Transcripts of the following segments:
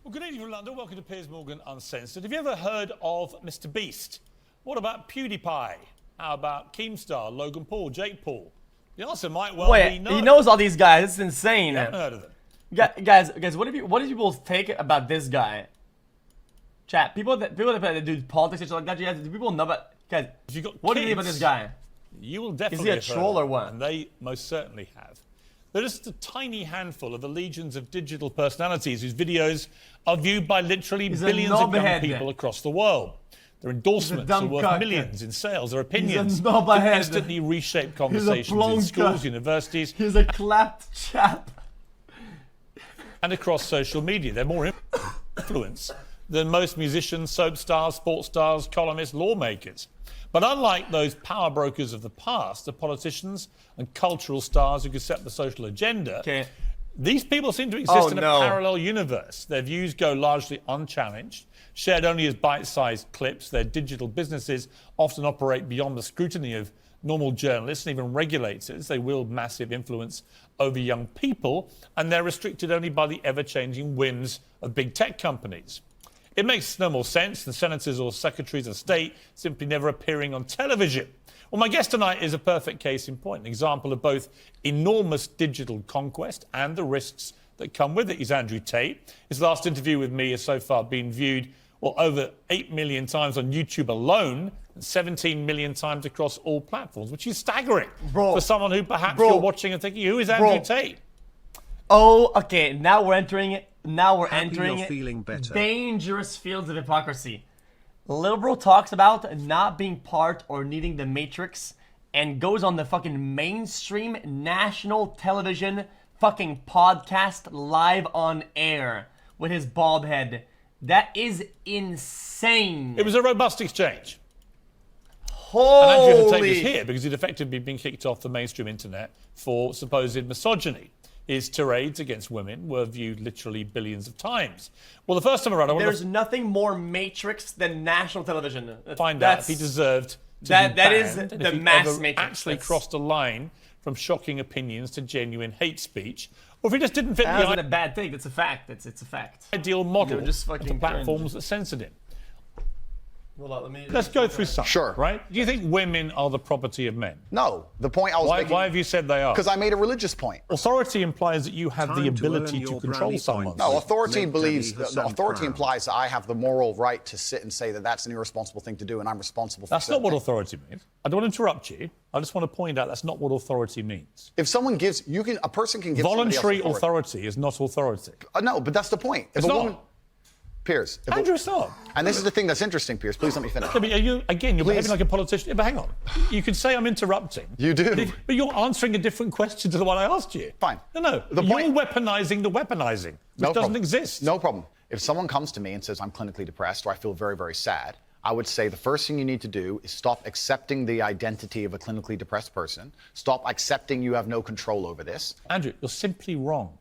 Well, good evening from London. Welcome to Piers Morgan Uncensored. Have you ever heard of Mr. Beast? What about PewDiePie? How about Keemstar, Logan Paul, Jake Paul? The answer might well be no. He knows all these guys. It's insane. I haven't heard of them. Guys, what do people take about this guy? Chat, people that do politics and shit like that, do people know about, guys, what do you think about this guy? You will definitely Is he a troll or what? And they most certainly have. They're just a tiny handful of the legions of digital personalities whose videos are viewed by literally billions of young people across the world. Their endorsements are worth millions in sales. Their opinions can instantly reshape conversations in schools, universities. He's a clapped chap. And across social media. They're more influence than most musicians, soap stars, sports stars, columnists, lawmakers. But unlike those power brokers of the past, the politicians and cultural stars who could set the social agenda, these people seem to exist in a parallel universe. Their views go largely unchallenged, shared only as bite-sized clips. Their digital businesses often operate beyond the scrutiny of normal journalists and even regulators. They wield massive influence over young people, and they're restricted only by the ever-changing whims of big tech companies. It makes no more sense than senators or secretaries of state simply never appearing on television. Well, my guest tonight is a perfect case in point, an example of both enormous digital conquest and the risks that come with it. He's Andrew Tate. His last interview with me has so far been viewed over 8 million times on YouTube alone and 17 million times across all platforms, which is staggering for someone who perhaps you're watching and thinking, who is Andrew Tate? Oh, okay, now we're entering feeling better. Dangerous fields of hypocrisy. Liberal talks about not being part or needing the matrix and goes on the fucking mainstream national television fucking podcast live on air with his bald head. That is insane. It was a robust exchange. Holy. And Andrew Tate was here because he'd effectively been kicked off the mainstream internet for supposed misogyny. His tirades against women were viewed literally billions of times. Well, the first time around, there's nothing more Matrix than national television. Find out if he deserved to be banned, that is the mass Matrix. Actually crossed a line from shocking opinions to genuine hate speech, or if he just didn't fit the not a bad thing. That's a fact. It's a fact. Ideal model of the platforms that censored him. Let's go through some. Sure. Right? Do you think women are the property of men? No. The point I was making... Why have you said they are? Because I made a religious point. Authority implies that you have the ability to control someone. No, authority implies that I have the moral right to sit and say that that's an irresponsible thing to do and I'm responsible for That's not what authority means. I don't want to interrupt you. I just want to point out that's not what authority means. If someone gives... a person can give voluntary authority is not authority. No, but that's the point. It's not. Piers. Andrew, stop. And this is the thing that's interesting, Piers. Please let me finish. You're behaving like a politician. Yeah, but hang on. You can say I'm interrupting. You do. But you're answering a different question to the one I asked you. Fine. No. You're weaponizing the weaponizing, which doesn't exist. No problem. If someone comes to me and says I'm clinically depressed or I feel very, very sad, I would say the first thing you need to do is stop accepting the identity of a clinically depressed person. Stop accepting you have no control over this. Andrew, you're simply wrong.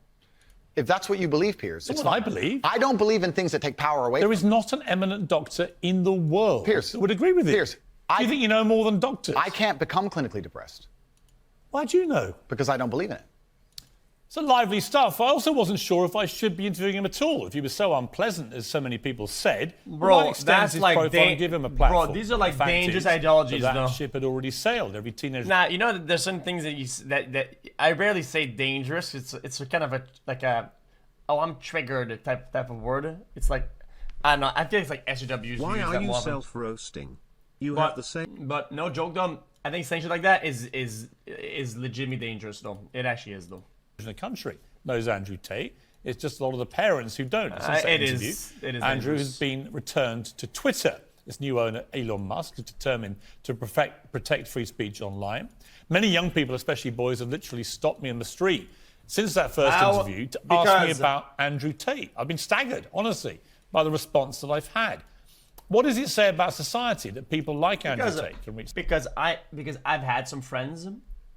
If that's what you believe, Piers. It's what I believe. I don't believe in things that take power away. There is not an eminent doctor in the world Piers, that would agree with you. Piers, do you think you know more than doctors? I can't become clinically depressed. Why do you know? Because I don't believe in it. It's a lively stuff. I also wasn't sure if I should be interviewing him at all. If he was so unpleasant, as so many people said, bro, that's his like profile and give him a platform. Bro, these are like dangerous ideologies. That ship had already sailed. Every teenager. Nah, you know there's some things that I rarely say dangerous. It's kind of oh, I'm triggered type of word. It's like, I don't know, I feel it's like SJWs. Why are you self-roasting? You have the same... But no joke though, I think saying shit like that is legitimately dangerous though. It actually is though. In the country knows Andrew Tate. It's just a lot of the parents who don't. It is Andrew has been returned to Twitter. Its new owner, Elon Musk, is determined to protect free speech online. Many young people, especially boys, have literally stopped me in the street since that first interview to ask me about Andrew Tate. I've been staggered, honestly, by the response that I've had. What does it say about society that people like Andrew Tate can reach? Because I've had some friends,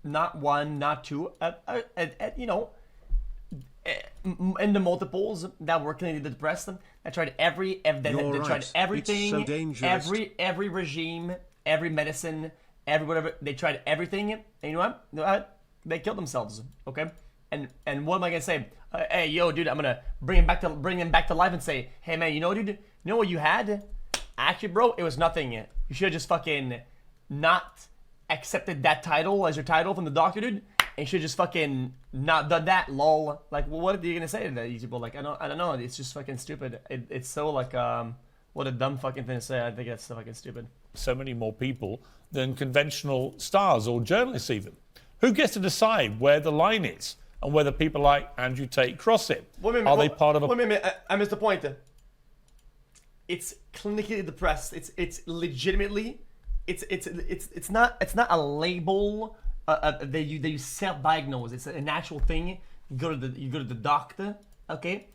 not one, not two, you know, in the multiples that were clinically depressed. They tried tried everything, so every regime, every medicine, every whatever. They tried everything, and you know what? They killed themselves. Okay. And what am I gonna say? Hey, yo, dude, I'm gonna bring him back to life and say, hey, man, dude, you know what you had? Actually, bro, it was nothing. You should have just fucking not accepted that title as your title from the doctor, dude. And you should just fucking not done that, lol. Like, well, what are you gonna say to that, these people? Like, I don't know. It's just fucking stupid. It's so like, what a dumb fucking thing to say. I think that's so fucking stupid. So many more people than conventional stars or journalists even. Who gets to decide where the line is and whether people like Andrew Tate cross it? Are they part of a... Wait a minute, I missed the point. It's clinically depressed. It's legitimately, it's not a label that you self-diagnose. It's an actual thing. You go to the doctor, okay,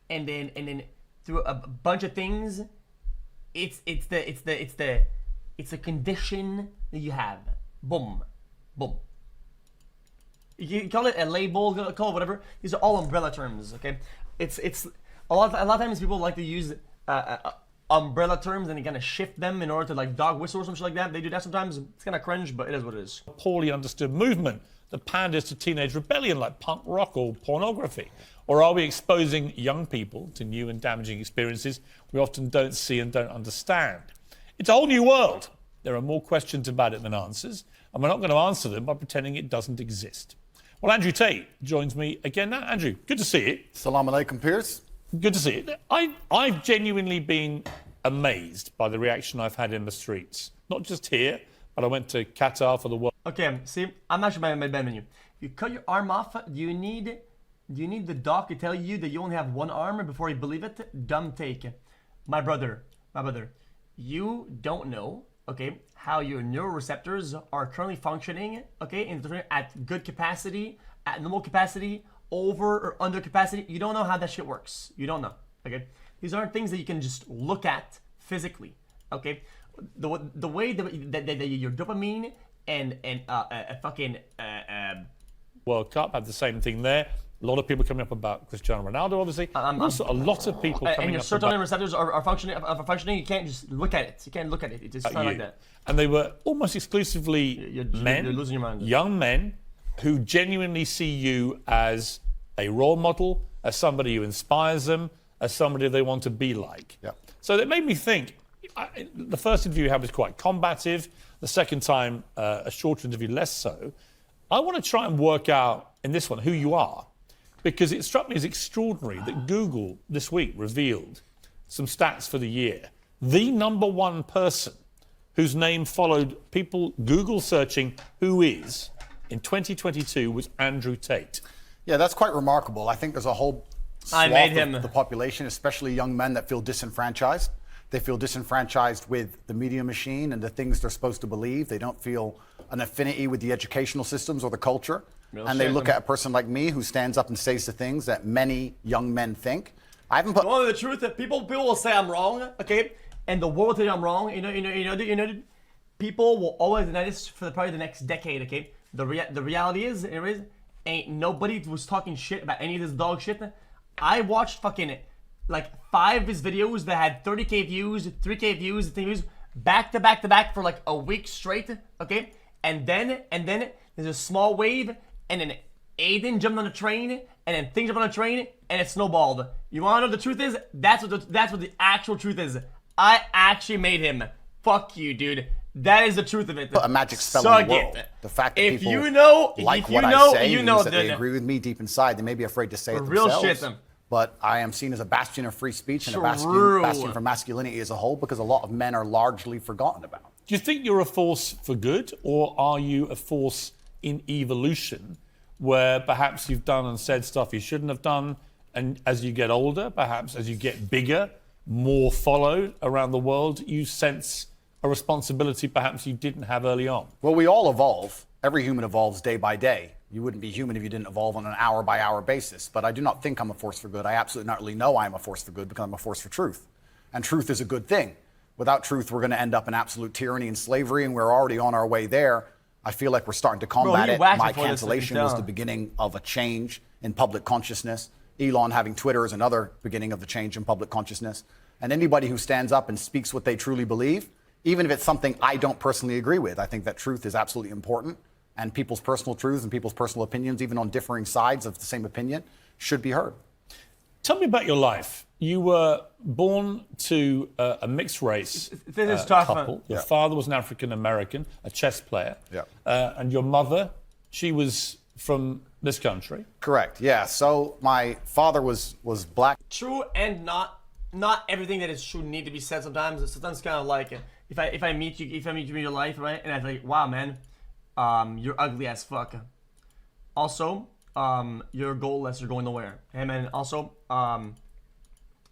and then through a bunch of things, it's a condition that you have. Boom, boom. You call it a label, call it whatever. These are all umbrella terms, okay? It's a lot of times people like to use umbrella terms and they kind of shift them in order to like dog whistle or something like that. They do that sometimes. It's kind of cringe, but it is what it is. Poorly understood movement that panders to teenage rebellion like punk rock or pornography? Or are we exposing young people to new and damaging experiences we often don't see and don't understand? It's a whole new world. There are more questions about it than answers, and we're not going to answer them by pretending it doesn't exist. Well, Andrew Tate joins me again now. Andrew, good to see you. Salam alaikum, Piers. Good to see you. I've genuinely been amazed by the reaction I've had in the streets. Not just here, but I went to Qatar for the World. Okay, see, I'm actually my bad menu. You cut your arm off, do you need the doc to tell you that you only have one arm before you believe it? Dumb take. My brother, you don't know, okay, how your neuroreceptors are currently functioning, okay, at good capacity, at normal capacity, over or under capacity. You don't know how that shit works. You don't know, okay? These aren't things that you can just look at physically, okay? The way that your dopamine and fucking World Cup had the same thing there. A lot of people coming up about Cristiano Ronaldo, obviously. Also, a lot of people coming and your up serotonin about... receptors are functioning. You can't just look at it. You can't look at it. It's just not like that. And they were almost exclusively You're losing your mind. Young men who genuinely see you as a role model, as somebody who inspires them, as somebody they want to be like. Yeah. So it made me think. The first interview you had was quite combative. The second time, a shorter interview, less so. I want to try and work out in this one who you are, because it struck me as extraordinary that Google this week revealed some stats for the year. The number one person whose name followed people Google searching who is in 2022 was Andrew Tate. Yeah, that's quite remarkable. I think there's a whole swath of the population, especially young men, that feel disenfranchised. They feel disenfranchised with the media machine and the things they're supposed to believe. They don't feel an affinity with the educational systems or the culture. And they look at a person like me who stands up and says the things that many young men think. I haven't put... You want the truth that people will say I'm wrong, okay? And the world will tell you I'm wrong. You know, people will always deny this for probably the next decade, okay? The reality is, ain't nobody was talking shit about any of this dog shit. I watched fucking like 5 of his videos that had 30K views, 3K views, 10 views, back to back for like a week straight, okay? And then there's a small wave, and then Aiden jumped on a train, and then things jumped on a train, and it snowballed. You wanna know what the truth is? That's what the actual truth is. I actually made him. Fuck you, dude. That is the truth of it. Put a magic spell on the world. The fact that if people you know, like if what you I know, say you means know that they agree with me deep inside. They may be afraid to say it real themselves. shit. But I am seen as a bastion of free speech and a bastion for masculinity as a whole, because a lot of men are largely forgotten about. Do you think you're a force for good, or are you a force in evolution where perhaps you've done and said stuff you shouldn't have done, and as you get older, perhaps as you get bigger, more followed around the world, you sense a responsibility perhaps you didn't have early on? Well, we all evolve. Every human evolves day by day. You wouldn't be human if you didn't evolve on an hour-by-hour basis. But I do not think I'm a force for good. I absolutely not really know I'm a force for good, because I'm a force for truth. And truth is a good thing. Without truth, we're going to end up in absolute tyranny and slavery, and we're already on our way there. I feel like we're starting to combat it. My cancellation was the beginning of a change in public consciousness. Elon having Twitter is another beginning of the change in public consciousness. And anybody who stands up and speaks what they truly believe, even if it's something I don't personally agree with, I think that truth is absolutely important. And people's personal truths and people's personal opinions, even on differing sides of the same opinion, should be heard. Tell me about your life. You were born to a mixed race This is tough. couple. Your father was an African American, a chess player. Yeah. And your mother, she was from this country. Correct. Yeah. So my father was black. True and not everything that is true need to be said sometimes. Sometimes kind of like if I meet you in your life, right? And I'm like, wow, man, you're ugly as fuck. Also, you're goalless, you're going nowhere. Hey, man. Also,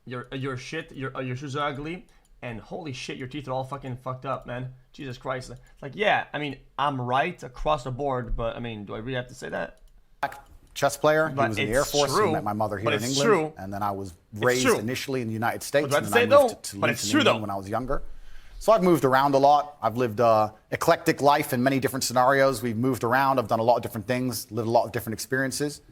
you're shit. Your shoes are ugly, and holy shit, your teeth are all fucking fucked up, man. Jesus Christ. It's like, yeah, I mean, I'm right across the board, but I mean, do I really have to say that? Chess player. He But was in the Air it's Force. true. He met my mother here But in it's England, true. and then I was raised true. initially in the United States, But and that's then say I moved though. to But Leeds it's in true, England though. when I was younger. So I've moved around a lot. I've lived eclectic life in many different scenarios. We've moved around. I've done a lot of different things, lived a lot of different experiences,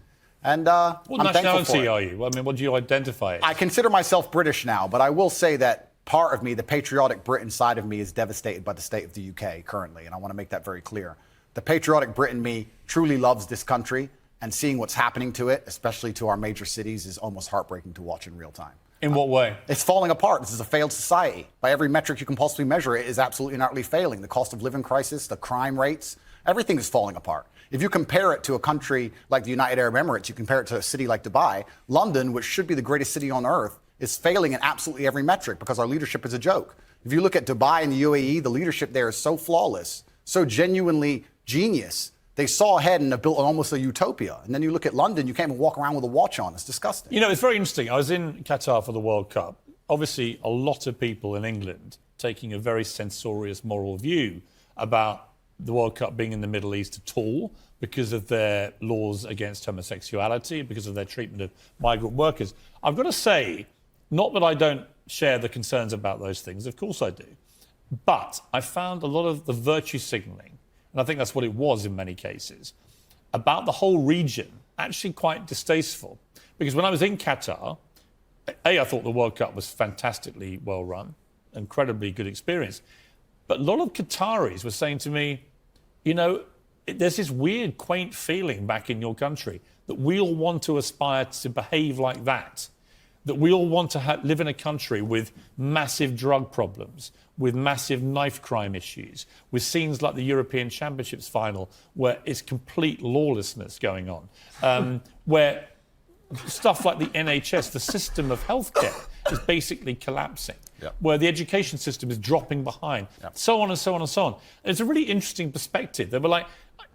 and What I'm thankful for nationality it. are you? I mean, what do you identify as? I consider myself British now, but I will say that part of me, the patriotic Brit inside of me, is devastated by the state of the UK currently, and I want to make that very clear. The patriotic Brit in me truly loves this country, and seeing what's happening to it, especially to our major cities, is almost heartbreaking to watch in real time. In what way? It's falling apart. This is a failed society. By every metric you can possibly measure, it is absolutely and utterly failing. The cost of living crisis, the crime rates, everything is falling apart. If you compare it to a country like the United Arab Emirates, you compare it to a city like Dubai, London, which should be the greatest city on earth, is failing in absolutely every metric because our leadership is a joke. If you look at Dubai and the UAE, the leadership there is so flawless, so genuinely genius. They saw ahead and have built almost a utopia. And then you look at London, you can't even walk around with a watch on. It's disgusting. You know, it's very interesting. I was in Qatar for the World Cup. Obviously, a lot of people in England taking a very censorious moral view about the World Cup being in the Middle East at all because of their laws against homosexuality, because of their treatment of migrant workers. I've got to say, not that I don't share the concerns about those things, of course I do, but I found a lot of the virtue signaling, and I think that's what it was in many cases, about the whole region actually quite distasteful. Because when I was in Qatar, I thought the World Cup was fantastically well run, incredibly good experience. But a lot of Qataris were saying to me, you know, there's this weird, quaint feeling back in your country that we all want to aspire to behave like that we all want to live in a country with massive drug problems, with massive knife crime issues, with scenes like the European Championships final where it's complete lawlessness going on, where stuff like the NHS, the system of healthcare, is basically collapsing, where the education system is dropping behind, so on and so on and so on. And it's a really interesting perspective. They were like,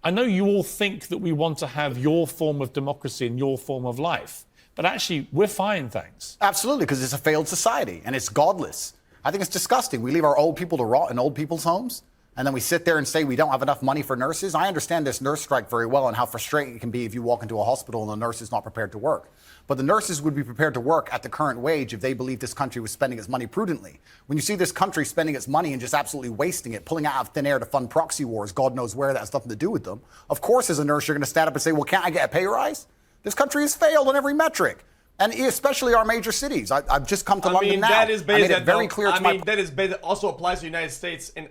I know you all think that we want to have your form of democracy and your form of life, but actually, we're fine, thanks. Absolutely, because it's a failed society and it's godless. I think it's disgusting. We leave our old people to rot in old people's homes, and then we sit there and say we don't have enough money for nurses. I understand this nurse strike very well and how frustrating it can be if you walk into a hospital and the nurse is not prepared to work. But the nurses would be prepared to work at the current wage if they believed this country was spending its money prudently. When you see this country spending its money and just absolutely wasting it, pulling it out of thin air to fund proxy wars, God knows where, that has nothing to do with them. Of course, as a nurse, you're going to stand up and say, well, can't I get a pay rise? This country has failed on every metric. And especially our major cities. I've just come to London now. That is I made it very clear to my... that is that also applies to the United States, and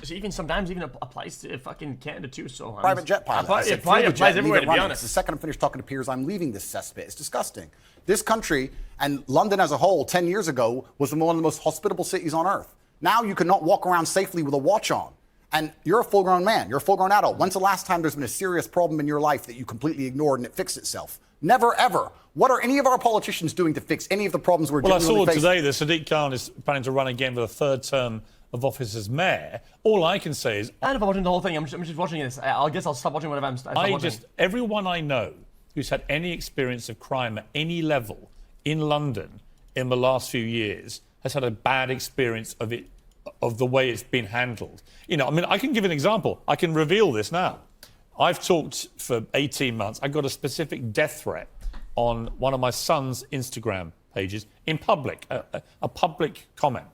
even sometimes applies to fucking Canada too. So private jet pilot. It probably applies everywhere, to be honest. The second I'm finished talking to Piers, I'm leaving this cesspit. It's disgusting. This country and London as a whole 10 years ago was one of the most hospitable cities on earth. Now you cannot walk around safely with a watch on. And you're a full-grown man. You're a full-grown adult. When's the last time there's been a serious problem in your life that you completely ignored and it fixed itself? Never, ever. What are any of our politicians doing to fix any of the problems we're genuinely facing? Well, I saw today that Sadiq Khan is planning to run again for the third term of office as mayor. All I can say is... I don't know if I'm watching the whole thing. I'm just watching this. I guess I'll stop watching whatever I'm watching. Everyone I know who's had any experience of crime at any level in London in the last few years has had a bad experience of it, of the way it's been handled. You know, I mean, I can give an example. I can reveal this now. I've talked for 18 months. I got a specific death threat on one of my son's Instagram pages in public, a public comment.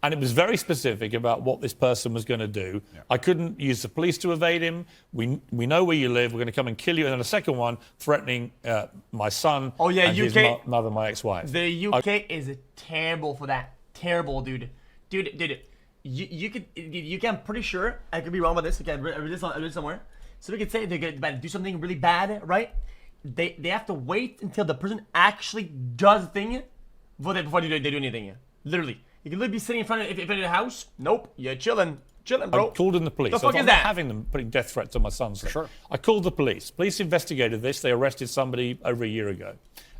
And it was very specific about what this person was going to do. Yeah. I couldn't use the police to evade him. We know where you live. We're going to come and kill you. And then a second one threatening my son and his mother, my ex-wife. The UK is terrible for that. Terrible, dude. Dude. You can, I'm pretty sure, I could be wrong about this. Again, I read this somewhere. So we could say they're going to do something really bad, right? they have to wait until the person actually does the thing before they do anything. Literally. You can literally be sitting in front of the house. Nope, you're chilling, bro. I called in the police. The fuck is I'm that? not having them putting death threats on my sons. Sure. I called the police. Police investigated this. They arrested somebody over a year ago.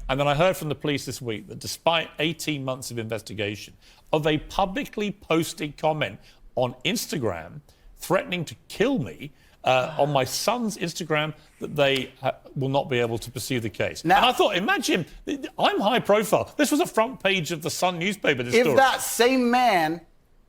And then I heard from the police this week that despite 18 months of investigation, of a publicly posted comment on Instagram threatening to kill me on my son's Instagram, that they will not be able to pursue the case. Now, and I thought, imagine, I'm high profile. This was a front page of the Sun newspaper, this if story. that same man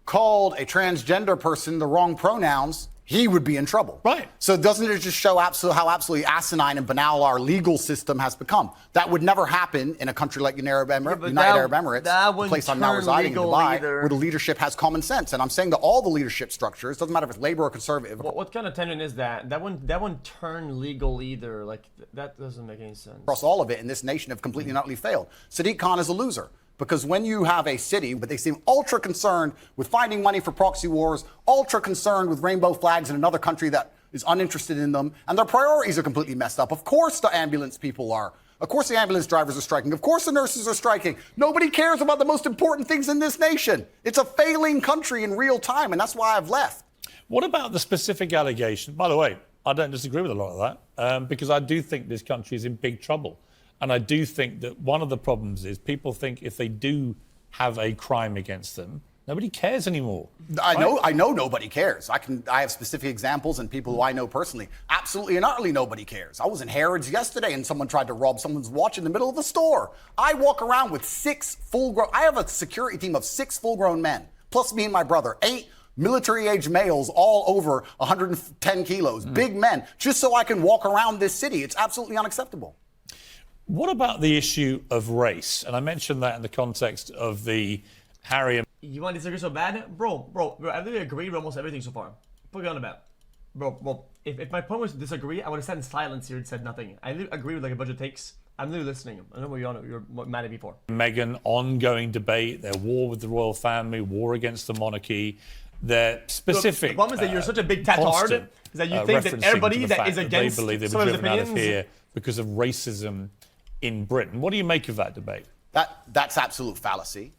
called a transgender person the wrong pronouns, he would be in trouble. Right. So doesn't it just show how absolutely asinine and banal our legal system has become? That would never happen in a country like United Arab Emirates, the place I'm now residing in Dubai, where the leadership has common sense. And I'm saying that all the leadership structures, doesn't matter if it's labor or conservative. What kind of tension is that? That wouldn't turn legal either. Like, that doesn't make any sense. Across all of it in this nation have completely and utterly failed. Sadiq Khan is a loser. Because when you have a city, but they seem ultra concerned with finding money for proxy wars, ultra concerned with rainbow flags in another country that is uninterested in them, and their priorities are completely messed up. Of course the ambulance people are. Of course the ambulance drivers are striking. Of course the nurses are striking. Nobody cares about the most important things in this nation. It's a failing country in real time, and that's why I've left. What about the specific allegation? By the way, I don't disagree with a lot of that, because I do think this country is in big trouble. And I do think that one of the problems is people think if they do have a crime against them, nobody cares anymore. I know nobody cares. I have specific examples and people who I know personally. Absolutely and utterly nobody cares. I was in Harrods yesterday and someone tried to rob someone's watch in the middle of the store. I walk around with I have a security team of 6 full-grown men, plus me and my brother, 8 military-age males, all over 110 kilos, big men, just so I can walk around this city. It's absolutely unacceptable. What about the issue of race? And I mentioned that in the context of the Harry and... You want to disagree so bad? Bro, I literally agree with almost everything so far. Put it on the bet. Bro, if my point was to disagree, I would have sat in silence here and said nothing. I literally agree with like a bunch of takes. I'm literally listening. I know what you're mad at me for. Meghan, ongoing debate, their war with the royal family, war against the monarchy, their specific... The problem is that you're such a big tatard, is that you think that everybody that is against they believe they were driven out of here because of racism in Britain. What do you make of that debate? That's absolute fallacy.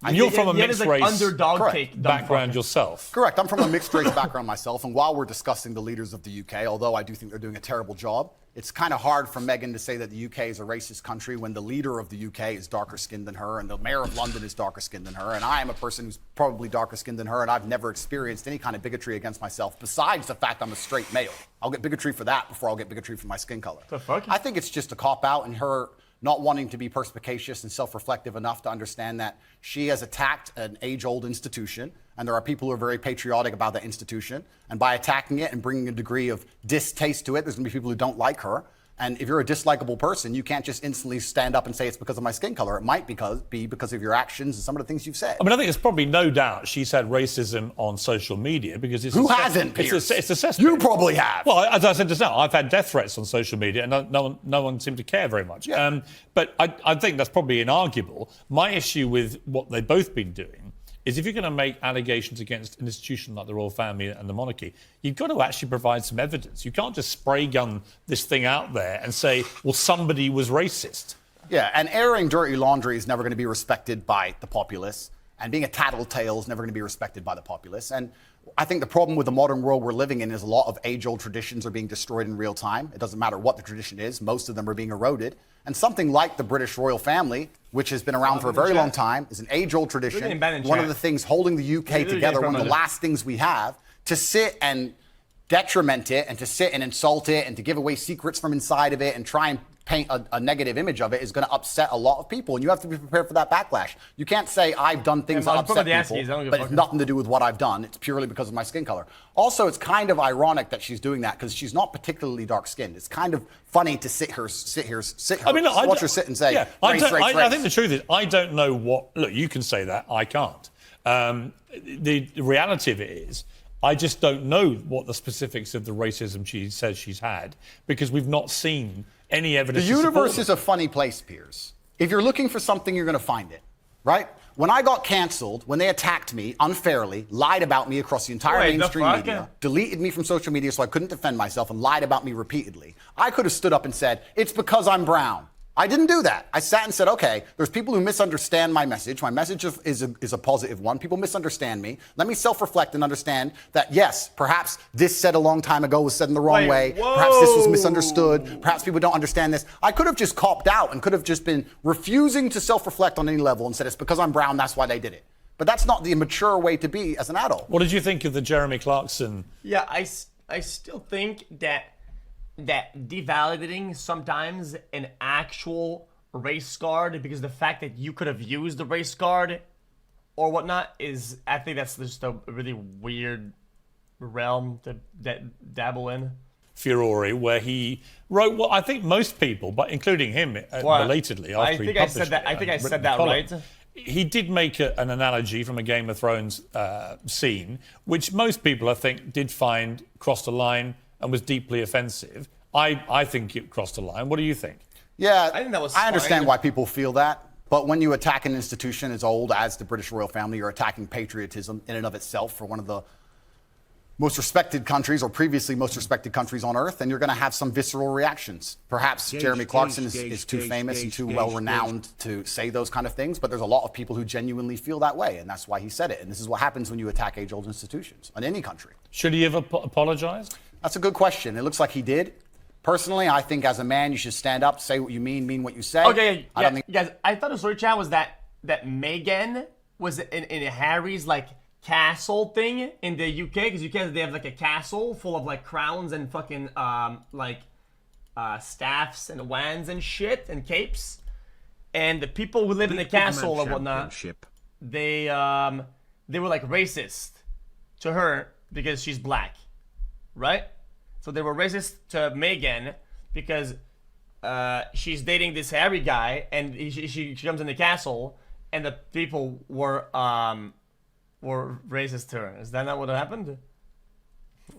And you're from a mixed race underdog background yourself. Correct. I'm from a mixed race background myself. And while we're discussing the leaders of the UK, although I do think they're doing a terrible job, it's kind of hard for Meghan to say that the UK is a racist country when the leader of the UK is darker skinned than her and the mayor of London is darker skinned than her. And I am a person who's probably darker skinned than her, and I've never experienced any kind of bigotry against myself besides the fact I'm a straight male. I'll get bigotry for that before I'll get bigotry for my skin color. The fuck? I think it's just a cop-out and her not wanting to be perspicacious and self-reflective enough to understand that she has attacked an age-old institution, and there are people who are very patriotic about that institution, and by attacking it and bringing a degree of distaste to it, there's going to be people who don't like her. And if you're a dislikable person, you can't just instantly stand up and say it's because of my skin color. It might be because of your actions and some of the things you've said. I mean, I think there's probably no doubt she's had racism on social media because it's... Who hasn't, Piers? It's a cesspage. You probably have. Well, as I said just now, I've had death threats on social media and no one seemed to care very much. Yeah. But I think that's probably inarguable. My issue with what they've both been doing is if you're going to make allegations against an institution like the royal family and the monarchy, you've got to actually provide some evidence. You can't just spray gun this thing out there and say, well, somebody was racist. Yeah, and airing dirty laundry is never going to be respected by the populace, and being a tattletale is never going to be respected by the populace. And I think the problem with the modern world we're living in is a lot of age-old traditions are being destroyed in real time. It doesn't matter what the tradition is. Most of them are being eroded. And something like the British royal family, which has been around for a very long time, is an age-old tradition. One of the things holding the UK together, one of the last things we have, to sit and detriment it and to sit and insult it and to give away secrets from inside of it and try and paint a negative image of it is going to upset a lot of people, and you have to be prepared for that backlash. You can't say I've done things that upset people, but it's nothing to do with what I've done. It's purely because of my skin color. Also, it's kind of ironic that she's doing that because she's not particularly dark-skinned. It's kind of funny to watch her sit and say, yeah, race. I think the truth is, I don't know what... Look, you can say that. I can't. The reality of it is, I just don't know what the specifics of the racism she says she's had because we've not seen any evidence. The universe is a funny place, Piers. If you're looking for something, you're going to find it, right? When I got canceled, when they attacked me unfairly, lied about me across the entire mainstream media, deleted me from social media so I couldn't defend myself, and lied about me repeatedly, I could have stood up and said, it's because I'm brown. I didn't do that. I sat and said, okay, there's people who misunderstand my message. My message is a positive one. People misunderstand me. Let me self-reflect and understand that, yes, perhaps this said a long time ago was said in the wrong way. Whoa. Perhaps this was misunderstood. Perhaps people don't understand this. I could have just copped out and could have just been refusing to self-reflect on any level and said, it's because I'm brown, that's why they did it. But that's not the mature way to be as an adult. What did you think of the Jeremy Clarkson? Yeah, I still think that devalidating sometimes an actual race card, because the fact that you could have used the race card or whatnot is, I think that's just a really weird realm to dabble in. Furore, where he wrote what I think most people, but including him, belatedly after he published it. I think I said that right. He did make an analogy from a Game of Thrones scene, which most people, I think, did find crossed a line and was deeply offensive. I think it crossed a line. What do you think? Yeah, I think that was I understand fine. why people feel that. But when you attack an institution as old as the British royal family, you're attacking patriotism in and of itself for one of the most respected countries, or previously most respected countries on earth, and you're going to have some visceral reactions. Perhaps Jeremy Clarkson is too famous and too well-renowned to say those kind of things, but there's a lot of people who genuinely feel that way, and that's why he said it. And this is what happens when you attack age-old institutions in any country. Should he have apologized? That's a good question. It looks like he did. Personally, I think as a man, you should stand up, say what you mean what you say. Okay, guys, I thought the story chat was that Meghan was in Harry's like castle thing in the UK, because UK they have like a castle full of like crowns and fucking staffs and wands and shit and capes, and the people who live in the castle or whatnot, they were like racist to her because she's black, right? So they were racist to Meghan because she's dating this Harry guy, and she comes in the castle, and the people were racist to her. Is that not what happened?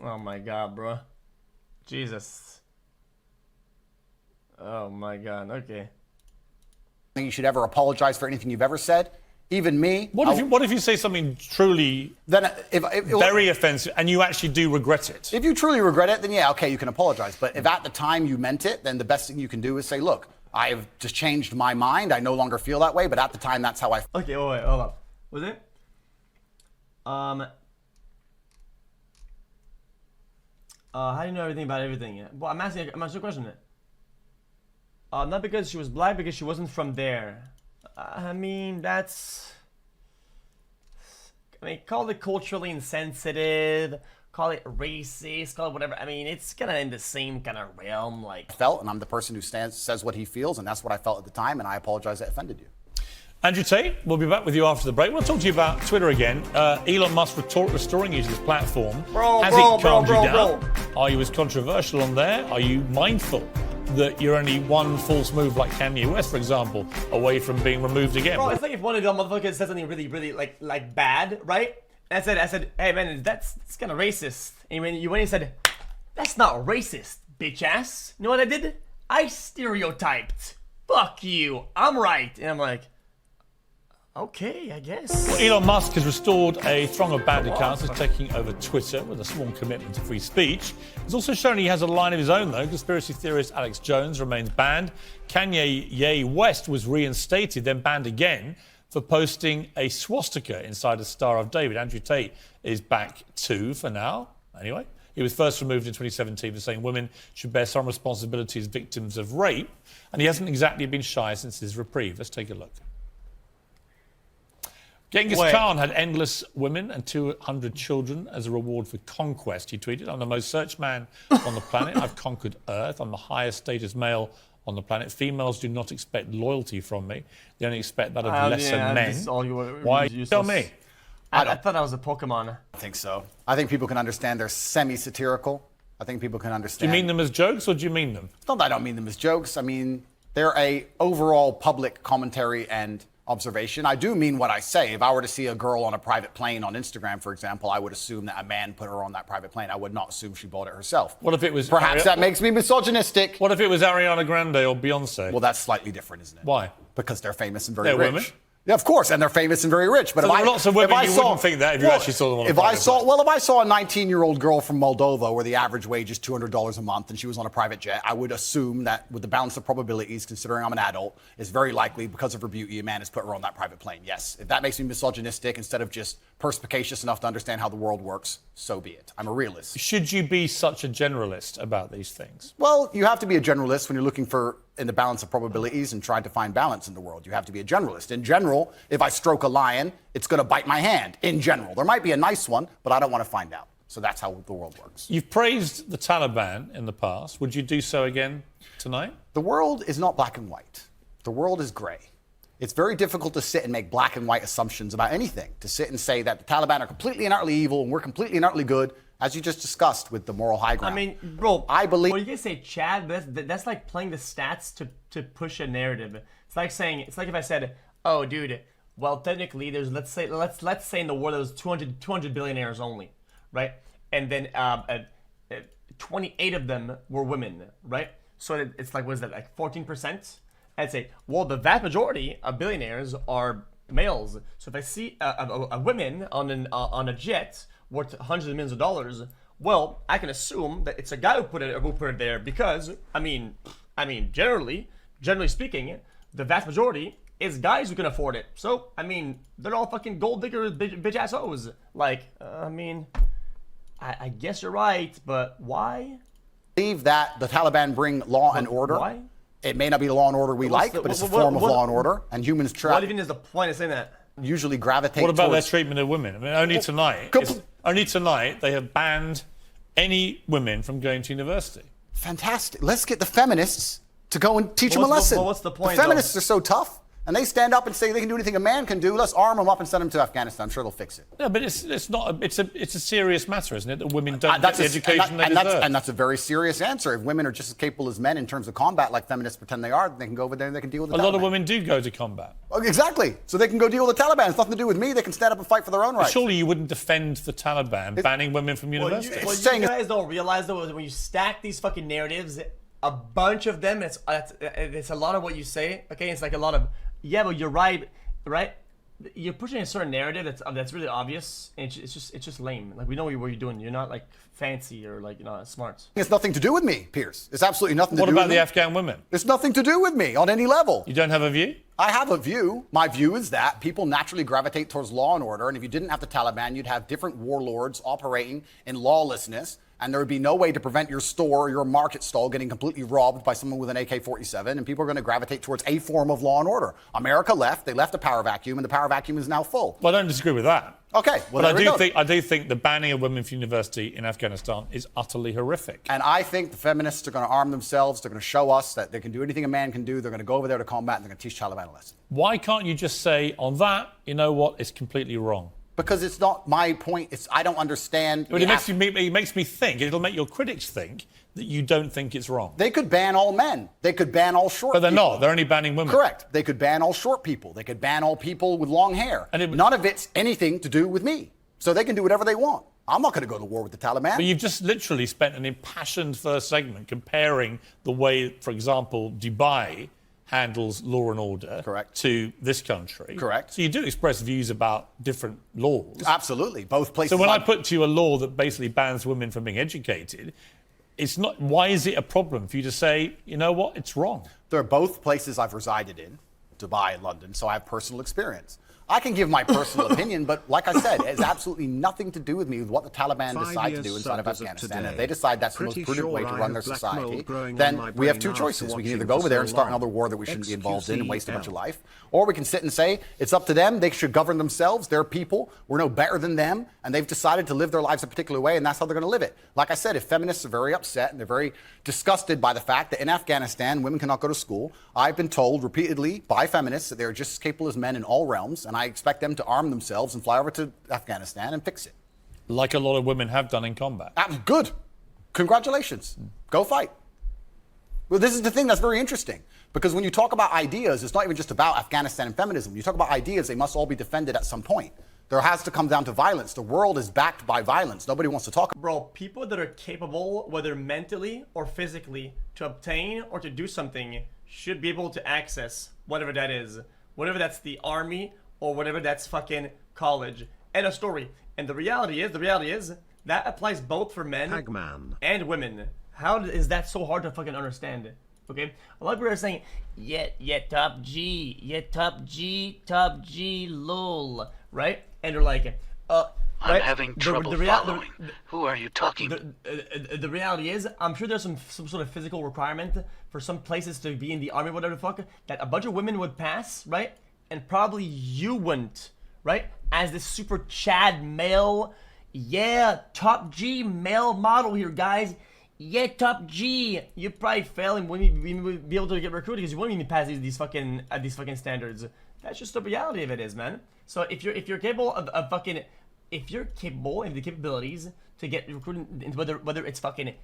Oh my god, bro. Jesus. Oh my god. Okay. Think you should ever apologize for anything you've ever said. Even me. What if you say something truly very offensive and you actually do regret it? If you truly regret it, then yeah, okay, you can apologize. But if at the time you meant it, then the best thing you can do is say, look, I have just changed my mind. I no longer feel that way, but at the time, that's how I feel. Okay, wait, hold on. Was it? How do you know everything about everything? Well, I'm asking a question. Not because she was black, because she wasn't from there. I mean, call it culturally insensitive, call it racist, call it whatever. I mean, it's kind of in the same kind of realm, like. Felt, and I'm the person who says what he feels, and that's what I felt at the time, and I apologize that offended you. Andrew Tate, we'll be back with you after the break. We'll talk to you about Twitter again. Elon Musk restoring you to this platform. Has it calmed you down? Are you as controversial on there? Are you mindful that you're only one false move, like Kanye West, for example, away from being removed again? Bro, it's like if one of the motherfuckers said something really, really like bad, right? And I said, hey man, that's kind of racist. And when you said, that's not racist, bitch ass. You know what I did? I stereotyped. Fuck you. I'm right. And I'm like, okay, I guess. Well, Elon Musk has restored a throng of banned accounts that's taking over Twitter with a sworn commitment to free speech. He's also shown he has a line of his own, though. Conspiracy theorist Alex Jones remains banned. Kanye West was reinstated, then banned again for posting a swastika inside a Star of David. Andrew Tate is back too, for now. Anyway, he was first removed in 2017 for saying women should bear some responsibility as victims of rape, and he hasn't exactly been shy since his reprieve. Let's take a look. Genghis Khan had endless women and 200 children as a reward for conquest, he tweeted. I'm the most searched man on the planet. I've conquered Earth. I'm the highest status male on the planet. Females do not expect loyalty from me. They only expect that of lesser men. Why? Tell me. I thought that was a Pokemon. I think so. I think people can understand they're semi-satirical. I think people can understand. Do you mean them as jokes, or do you mean them? Not that I don't mean them as jokes. I mean, they're a overall public commentary and observation. I do mean what I say. If I were to see a girl on a private plane on Instagram, for example, I would assume that a man put her on that private plane. I would not assume she bought it herself. What if it was... Perhaps that makes me misogynistic. What if it was Ariana Grande or Beyonce? Well, that's slightly different, isn't it? Why? Because they're famous and very rich. Women. Yeah, of course, and they're famous and very rich. But So if there are lots of women you wouldn't think that if you actually saw them on a if I private saw, plane. well, if I saw a 19-year-old girl from Moldova where the average wage is $200 a month and she was on a private jet, I would assume that with the balance of probabilities, considering I'm an adult, it's very likely because of her beauty, a man has put her on that private plane. Yes, if that makes me misogynistic instead of just perspicacious enough to understand how the world works, so be it. I'm a realist. Should you be such a generalist about these things? Well, you have to be a generalist when you're looking for in the balance of probabilities and trying to find balance in the world. You have to be a generalist. In general, if I stroke a lion, it's going to bite my hand. In general, there might be a nice one, but I don't want to find out. So that's how the world works. You've praised the Taliban in the past. Would you do so again tonight? The world is not black and white. The world is gray. It's very difficult to sit and make black and white assumptions about anything. To sit and say that the Taliban are completely and utterly evil and we're completely and utterly good, as you just discussed with the moral high ground. I mean, bro, I believe. Well, you can say Chad, but that's like playing the stats to push a narrative. It's like if I said, oh, dude, well, technically, there's let's say in the world there's 200 billionaires only, right? And then 28 of them were women, right? So it's like, what is that, like 14%? I'd say, well, the vast majority of billionaires are males. So if I see a woman on a jet worth hundreds of millions of dollars, well, I can assume that it's a guy who put it there because, I mean, generally speaking, the vast majority is guys who can afford it. So, I mean, they're all fucking gold diggers, bitch ass hoes. Like, I guess you're right, but why? Believe that the Taliban bring law and order. Why? It may not be the law and order we like, but it's a form of law and order, and humans What even is the point of saying that? usually gravitate What about their towards... treatment of women? I mean, only tonight they have banned any women from going to university. Fantastic. Let's get the feminists to go and teach them a what's the- lesson. what's the point, The feminists are so tough, and they stand up and say they can do anything a man can do. Let's arm them up and send them to Afghanistan. I'm sure they'll fix it. No, but it's not. It's a serious matter, isn't it? That women don't get the education they and deserve. that's a very serious answer. If women are just as capable as men in terms of combat, like feminists pretend they are, then they can go over there and they can deal with the A Taliban. lot of women do go to combat. Oh, exactly. So they can go deal with the Taliban. It's nothing to do with me. They can stand up and fight for their own rights. Surely you wouldn't defend the Taliban banning women from university. Well, you guys don't realize though, when you stack these fucking narratives, a bunch of them, it's a lot of what you say. Okay, it's like a lot of but you're right. You're pushing a certain narrative that's really obvious, and it's just lame. Like we know what you're doing. You're not like fancy or like smart. It's nothing to do with me, Piers. It's absolutely nothing to What do with about me. the Afghan women? It's nothing to do with me on any level. You don't have a view? I have a view. My view is that people naturally gravitate towards law and order, and if you didn't have the Taliban, you'd have different warlords operating in lawlessness, and there would be no way to prevent your store or your market stall getting completely robbed by someone with an AK-47, and people are going to gravitate towards a form of law and order. America left. They left a power vacuum, and the power vacuum is now full. Well, I don't disagree with that. Okay, well, But there we go. I do think the banning of women from university in Afghanistan is utterly horrific. And I think the feminists are going to arm themselves. They're going to show us that they can do anything a man can do. They're going to go over there to combat, and they're going to teach Taliban a lesson. Why can't you just say on that, you know what, it's completely wrong? Because it's not my point. I don't understand. But it makes me think, it'll make your critics think that you don't think it's wrong. They could ban all men. They could ban all short But they're people. not. They're only banning women. Correct. They could ban all short people. They could ban all people with long hair. None of it's anything to do with me. So they can do whatever they want. I'm not going to go to war with the Taliban. But you've just literally spent an impassioned first segment comparing the way, for example, Dubai handles law and order to this country. Correct. So you do express views about different laws. Absolutely. Both places. So when I put to you a law that basically bans women from being educated, it's not. Why is it a problem for you to say, you know what, it's wrong? They're both places I've resided in, Dubai and London, so I have personal experience. I can give my personal opinion, but like I said, it has absolutely nothing to do with me with what the Taliban decide to do inside of Afghanistan. If they decide that's the most prudent way to run their society, then we have two choices. We can either go over there and start another war that we shouldn't be involved in and waste a bunch of life, or we can sit and say it's up to them. They should govern themselves. They're people. We're no better than them, and they've decided to live their lives a particular way, and that's how they're going to live it. Like I said, if feminists are very upset and they're very disgusted by the fact that in Afghanistan women cannot go to school, I've been told repeatedly by feminists that they're just as capable as men in all realms, and I expect them to arm themselves and fly over to Afghanistan and fix it. Like a lot of women have done in combat. Good. Congratulations. Go fight. Well, this is the thing that's very interesting, because when you talk about ideas, it's not even just about Afghanistan and feminism. When you talk about ideas, they must all be defended at some point. There has to come down to violence. The world is backed by violence. Nobody wants to talk. Bro, people that are capable, whether mentally or physically, to obtain or to do something should be able to access whatever that is whatever that's the army or whatever that's fucking college. End of story. And the reality is that applies both for men Hagman. and women. How is that so hard to fucking understand? Okay, a lot of people are saying, yeah, top G, lol, right? And they're like, I'm having trouble following. Who are you talking to? The reality is, I'm sure there's some sort of physical requirement for some places to be in the army, whatever the fuck, that a bunch of women would pass, right? And probably you wouldn't, right? As this super Chad male, yeah, top G male model here, guys. Yeah, top G. You're probably failing. Wouldn't even be able to get recruited because you wouldn't even pass these fucking standards. That's just the reality of it is, man. So if you're capable of fucking, if you're capable of the capabilities to get recruited, whether it's fucking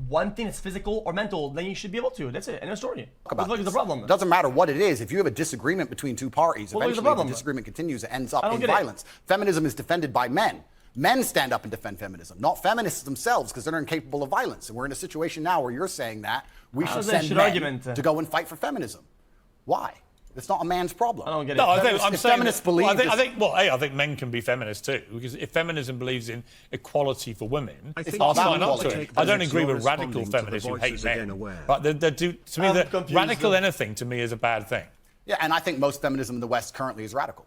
one thing that's physical or mental, then you should be able to. That's it. End of story. What the fuck is the problem? It doesn't matter what it is. If you have a disagreement between two parties, What is the eventually problem? the disagreement continues. It ends up in get it. violence. Feminism is defended by men. Men stand up and defend feminism, not feminists themselves, because they're incapable of violence. And we're in a situation now where you're saying that we should is that send shit men argument? to go and fight for feminism. Why? It's not a man's problem. I don't get it. No, I think, If I'm saying feminists that, believe well, this- I think men can be feminists too, because if feminism believes in equality for women, I think I'll about sign up to equality. it. I don't It's agree not with radical responding to the feminists who hate voices again men, aware. but to me, I'm the confused, radical though. anything to me is a bad thing. Yeah, and I think most feminism in the West currently is radical.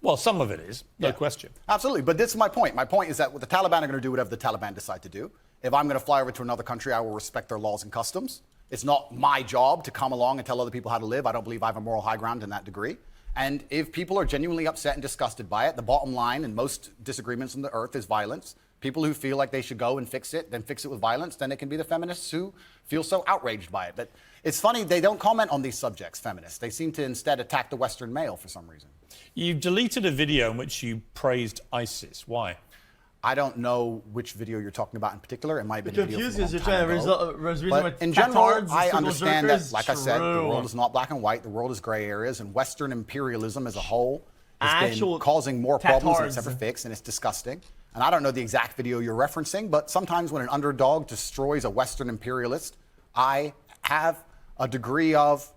Well, some of it is, no Yeah. question. Absolutely, but this is my point. My point is that the Taliban are going to do whatever the Taliban decide to do. If I'm going to fly over to another country, I will respect their laws and customs. It's not my job to come along and tell other people how to live. I don't believe I have a moral high ground in that degree. And if people are genuinely upset and disgusted by it, the bottom line in most disagreements on the earth is violence. People who feel like they should go and fix it, then fix it with violence, then it can be the feminists who feel so outraged by it. But it's funny, they don't comment on these subjects, feminists. They seem to instead attack the Western male for some reason. You deleted a video in which you praised ISIS. Why? I don't know which video you're talking about in particular. It might have been a video Confused from a because long you're time trying to ago. reason But with in general, factards, I circle understand that, jerkers. like I said, the True. world is not black and white. The world is gray areas, and Western imperialism as a whole has Actual been causing more problems than it's tatards. ever fixed, and it's disgusting. And I don't know the exact video you're referencing, but sometimes when an underdog destroys a Western imperialist, I have a degree of,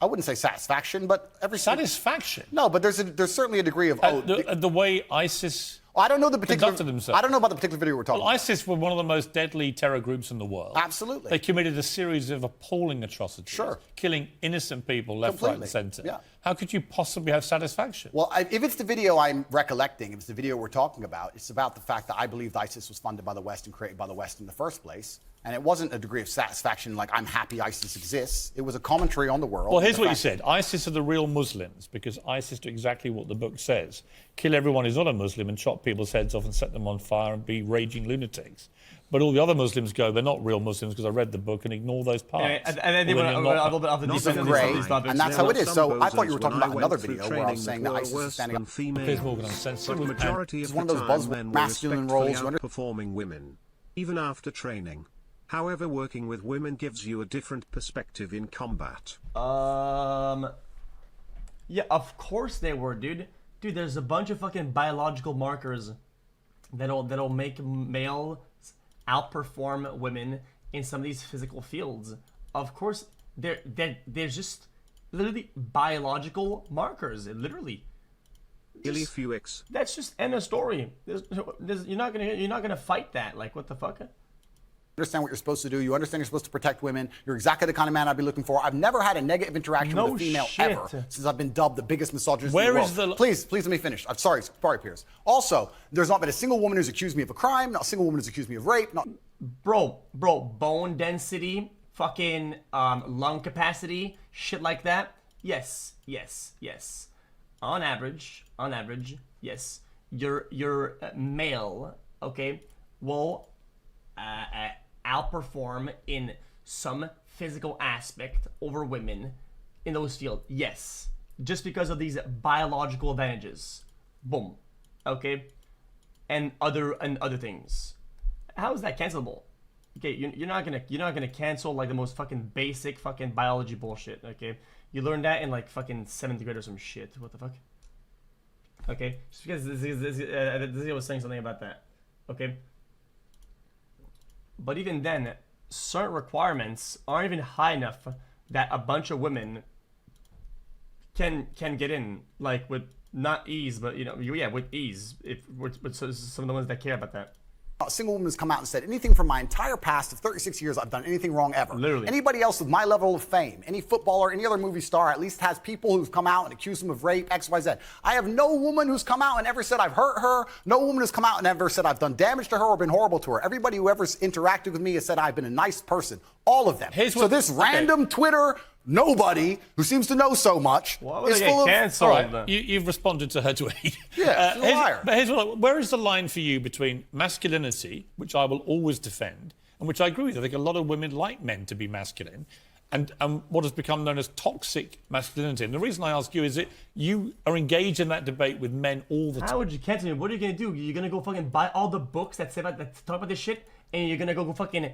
I wouldn't say satisfaction, but Satisfaction. No, but there's certainly a degree of The way ISIS I don't know the particular. conducted themselves. I don't know about the particular video we're talking Well, about. ISIS were one of the most deadly terror groups in the world. Absolutely. They committed a series of appalling atrocities, Sure. killing innocent people left, right, and Completely. centre. Yeah. How could you possibly have satisfaction? Well, if it's the video I'm recollecting, if it's the video we're talking about, it's about the fact that I believe ISIS was funded by the West and created by the West in the first place. And it wasn't a degree of satisfaction like I'm happy ISIS exists. It was a commentary on the world. Well, here's The what you fact- said. ISIS are the real Muslims because ISIS do exactly what the book says. Kill everyone who's not a Muslim and chop people's heads off and set them on fire and be raging lunatics. But all the other Muslims go, they're not real Muslims because I read the book and ignore those parts. And then they Well, went then a you're not- little bit off the Not deep so end on gray, these topics. and that's There how it were is. some So I thought you were bozos talking when about I another went through video where I was training saying that that were ISIS is worse standing than up. female. Piers Morgan, I'm sensitive. But majority It's of one the of those time buzz- men were masculine respectfully roles, you under- outperforming women, even after training. However, working with women gives you a different perspective in combat. Yeah, of course they were, dude. Dude, there's a bunch of fucking biological markers that'll make males outperform women in some of these physical fields. Of course, there's just literally biological markers. Literally. xQc. That's just end of story. You're not gonna fight that. Like, what the fuck? Understand what you're supposed to do. You understand you're supposed to protect women. You're exactly the kind of man I'd be looking for. I've never had a negative interaction No with a female shit. ever since I've been dubbed the biggest misogynist Where in the is world. the- Please let me finish. I'm sorry, Piers. Also, there's not been a single woman who's accused me of a crime. Not a single woman who's accused me of rape. Not. Bro, bone density, fucking lung capacity, shit like that. Yes. On average, yes. Your male, okay, will outperform in some physical aspect over women in those fields. Yes, just because of these biological advantages. Boom. Okay, and other things. How is that cancelable? Okay, you're not gonna cancel like the most fucking basic fucking biology bullshit. Okay, you learned that in like fucking 7th grade or some shit. What the fuck? Okay, just because this guy was saying something about that. Okay, but even then, certain requirements aren't even high enough that a bunch of women can get in, like with not ease, but with ease. If with some of the ones that care about that. A single woman has come out and said anything from my entire past of 36 years I've done anything wrong ever. Literally. Anybody else with my level of fame, any footballer, any other movie star, at least has people who've come out and accused them of rape, X, Y, Z. I have no woman who's come out and ever said I've hurt her. No woman who's come out and ever said I've done damage to her or been horrible to her. Everybody who ever interacted with me has said I've been a nice person. All of them. So this random Twitter nobody who seems to know so much is full of... Cancelled. All right, you've responded to her tweet. Yeah, she's a liar. But here's where is the line for you between masculinity, which I will always defend, and which I agree with? I think a lot of women like men to be masculine, and what has become known as toxic masculinity. And the reason I ask you is that you are engaged in that debate with men all the time. How would you cancel me? What are you going to do? You're going to go fucking buy all the books that talk about this shit, and you're going to go fucking...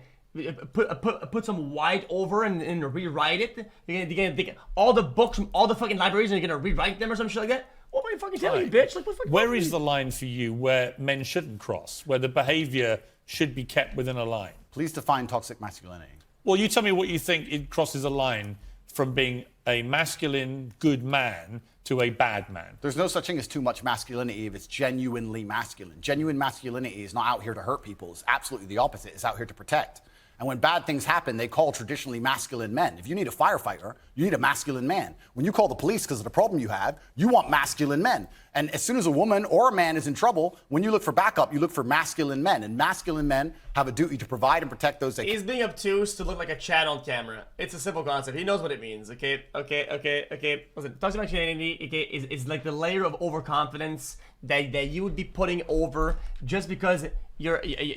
Put some white over and rewrite it. You're gonna take all the books from all the fucking libraries and you're gonna rewrite them or some shit like that. What am I fucking telling you, bitch? Like, where is the line for you where men shouldn't cross, where the behaviour should be kept within a line? Please define toxic masculinity. Well, you tell me what you think it crosses a line from being a masculine, good man to a bad man. There's no such thing as too much masculinity if it's genuinely masculine. Genuine masculinity is not out here to hurt people. It's absolutely the opposite. It's out here to protect. And when bad things happen, they call traditionally masculine men. If you need a firefighter, you need a masculine man. When you call the police because of the problem you have, you want masculine men. And as soon as a woman or a man is in trouble, when you look for backup, you look for masculine men. And masculine men have a duty to provide and protect those they He's being obtuse to look like a Chad on camera. It's a simple concept. He knows what it means, okay? Listen, toxic masculinity, is like the layer of overconfidence that you would be putting over just because you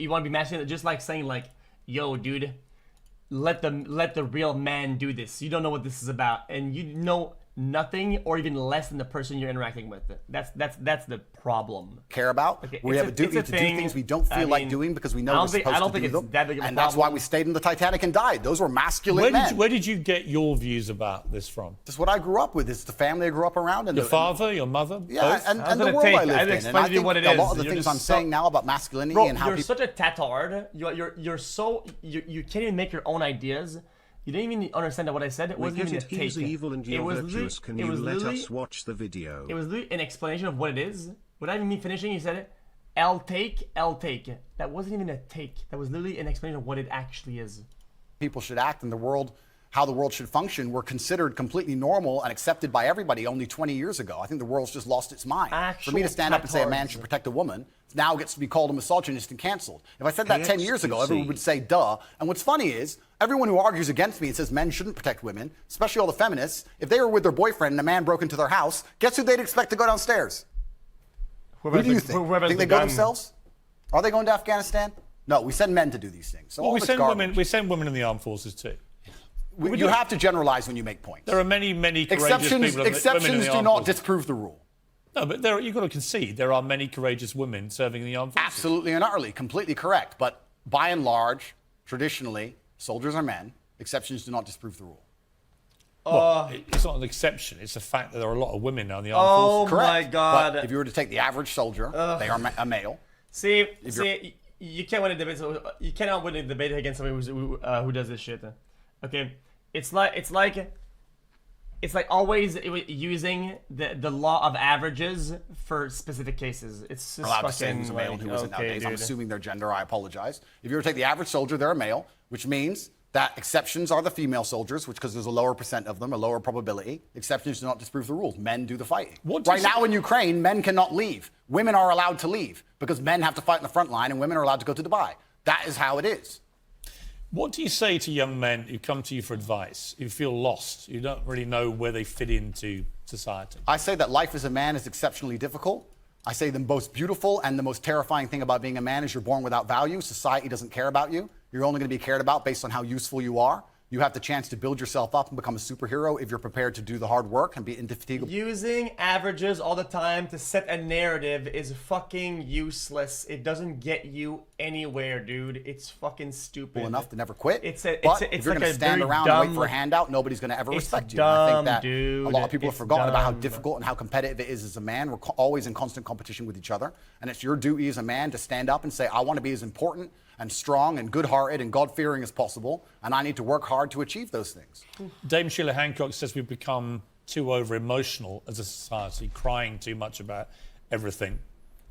want to be masculine. Just like saying like, yo, dude, let the real man do this. You don't know what this is about, and you know nothing or even less than the person you're interacting with. That's the problem. Care about. Okay, we have a duty to do things we don't feel like doing because we know we're supposed to do them. And that's why we stayed in the Titanic and died. Those were masculine men. Where did you get your views about this from? This is what I grew up with. It's the family I grew up around. And your father, your mother? Yeah, both? and the world I lived in. And I think what it a is. lot of the things I'm saying now about masculinity Bro, and how you're such a tatard. You can't even make your own ideas. You didn't even understand what I said. It wasn't even a take. He's evil and you're virtuous. Can you let us watch the video? It was literally an explanation of what it is. Without even me finishing, he said it. I'll take. That wasn't even a take. That was literally an explanation of what it actually is. People should act in the world, how the world should function, were considered completely normal and accepted by everybody only 20 years ago. I think the world's just lost its mind. For me to stand up and say a man should protect a woman now gets to be called a misogynist and canceled. If I said that 10 years ago, everyone would say, duh. And what's funny is, everyone who argues against me and says men shouldn't protect women, especially all the feminists, if they were with their boyfriend and a man broke into their house, guess who they'd expect to go downstairs? Who do you think? Think they go themselves? Are they going to Afghanistan? No, we send men to do these things. So well, we send women in the armed forces too. You have to generalize when you make points. There are many courageous people. Exceptions do not disprove the rule. No, but you've got to concede there are many courageous women serving in the armed forces. Absolutely and utterly, completely correct. But by and large, traditionally, soldiers are men. Exceptions do not disprove the rule. Well, it's not an exception. It's a fact that there are a lot of women now in the armed forces. Oh my God! But if you were to take the average soldier, they are a male. See, you can't win a debate. You cannot win a debate against somebody who does this shit. Okay, it's like always using the law of averages for specific cases. It's just allowed to say who's a male and who isn't nowadays. I'm assuming their gender. I apologize. If you were to take the average soldier, they're a male, which means that exceptions are the female soldiers, which because there's a lower percent of them, a lower probability. Exceptions do not disprove the rules. Men do the fighting. Right now in Ukraine, men cannot leave. Women are allowed to leave because men have to fight in the front line and women are allowed to go to Dubai. That is how it is. What do you say to young men who come to you for advice, who feel lost, who don't really know where they fit into society? I say that life as a man is exceptionally difficult. I say the most beautiful and the most terrifying thing about being a man is you're born without value. Society doesn't care about you. You're only going to be cared about based on how useful you are. You have the chance to build yourself up and become a superhero if you're prepared to do the hard work and be indefatigable. Using averages all the time to set a narrative is fucking useless. It doesn't get you anywhere, dude. It's fucking stupid. Cool enough to never quit. It's if you're like going to stand around and wait for a handout, nobody's going to ever respect you. And I think that a lot of people have forgotten about how difficult and how competitive it is as a man. We're always in constant competition with each other. And it's your duty as a man to stand up and say, I want to be as important and strong and good-hearted and God-fearing as possible, and I need to work hard to achieve those things. Dame Sheila Hancock says we've become too over-emotional as a society, crying too much about everything.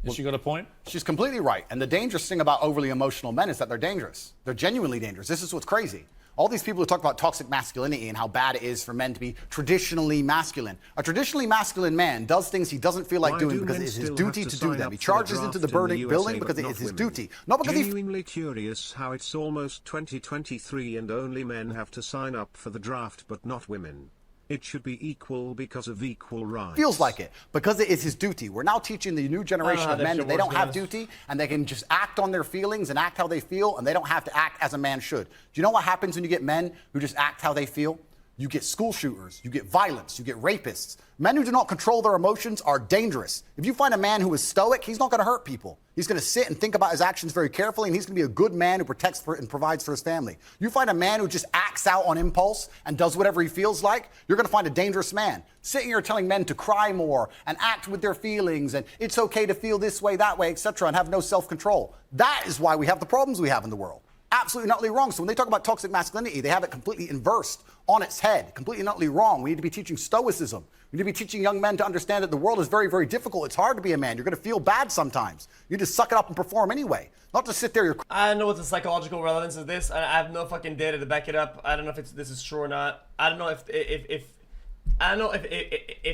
Has she got a point? She's completely right. And the dangerous thing about overly emotional men is that they're dangerous. They're genuinely dangerous. This is what's crazy. All these people who talk about toxic masculinity and how bad it is for men to be traditionally masculine. A traditionally masculine man does things he doesn't feel like doing because it is his duty to do them. He charges into the building because it is his duty. Not because Genuinely curious how it's almost 2023 and only men have to sign up for the draft but not women. It should be equal because of equal rights. Feels like it, because it is his duty. We're now teaching the new generation of men that they don't have duty and they can just act on their feelings and act how they feel, and they don't have to act as a man should. Do you know what happens when you get men who just act how they feel? You get school shooters, you get violence, you get rapists. Men who do not control their emotions are dangerous. If you find a man who is stoic, he's not going to hurt people. He's going to sit and think about his actions very carefully, and he's going to be a good man who protects and provides for his family. You find a man who just acts out on impulse and does whatever he feels like, you're going to find a dangerous man. Sitting here telling men to cry more and act with their feelings and it's okay to feel this way, that way, etc., and have no self-control. That is why we have the problems we have in the world. Absolutely and utterly wrong. So when they talk about toxic masculinity, they have it completely inversed on its head, completely and utterly wrong. We need to be teaching stoicism. We need to be teaching young men to understand that the world is very, very difficult. It's hard to be a man. You're going to feel bad sometimes. You just suck it up and perform anyway. Not to sit there. I don't know what the psychological relevance of this. I have no fucking data to back it up. I don't know if this is true or not. I don't know if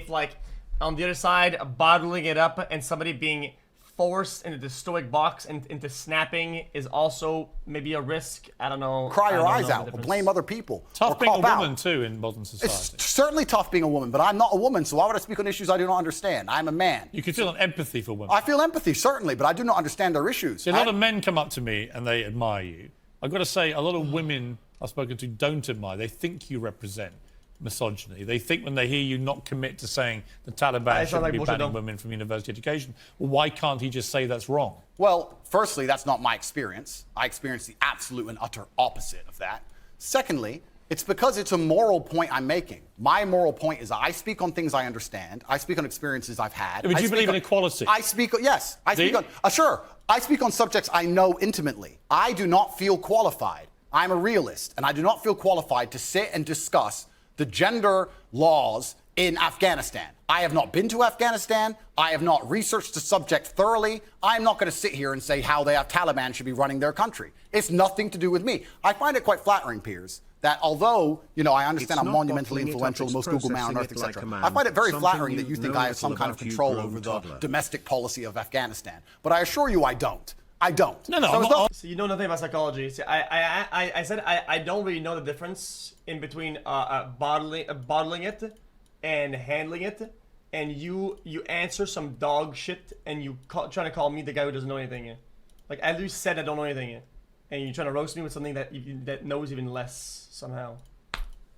like on the other side, bottling it up and somebody being forced into the stoic box and into snapping is also maybe a risk. I don't know. Cry your eyes out or blame other people. Tough being a woman too in modern society. It's certainly tough being a woman, but I'm not a woman, so why would I speak on issues I do not understand? I'm a man. You can feel an empathy for women. I feel empathy, certainly, but I do not understand their issues. See, a lot of men come up to me and they admire you. I've got to say, a lot of women I've spoken to don't admire. They think you represent misogyny. They think when they hear you not commit to saying the Taliban shouldn't be banning women from university education, well, why can't he just say that's wrong? Well, firstly, that's not my experience. I experience the absolute and utter opposite of that. Secondly, it's because it's a moral point I'm making. My moral point is I speak on things I understand. I speak on experiences I've had. But you believe in equality? I speak on subjects I know intimately. I do not feel qualified. I'm a realist, and I do not feel qualified to sit and discuss the gender laws in Afghanistan. I have not been to Afghanistan. I have not researched the subject thoroughly. I'm not going to sit here and say how the Taliban should be running their country. It's nothing to do with me. I find it quite flattering, Piers, that although, you know, I understand I'm monumentally influential, the most Google man on earth, etc. I find it very flattering that you think I have some kind of control over the domestic policy of Afghanistan. But I assure you I don't. I don't. No. So you know nothing about psychology. See, I said I don't really know the difference in between bottling it and handling it, and you answer some dog shit and you trying to call me the guy who doesn't know anything. Like I literally said I don't know anything, and you're trying to roast me with something that knows even less somehow.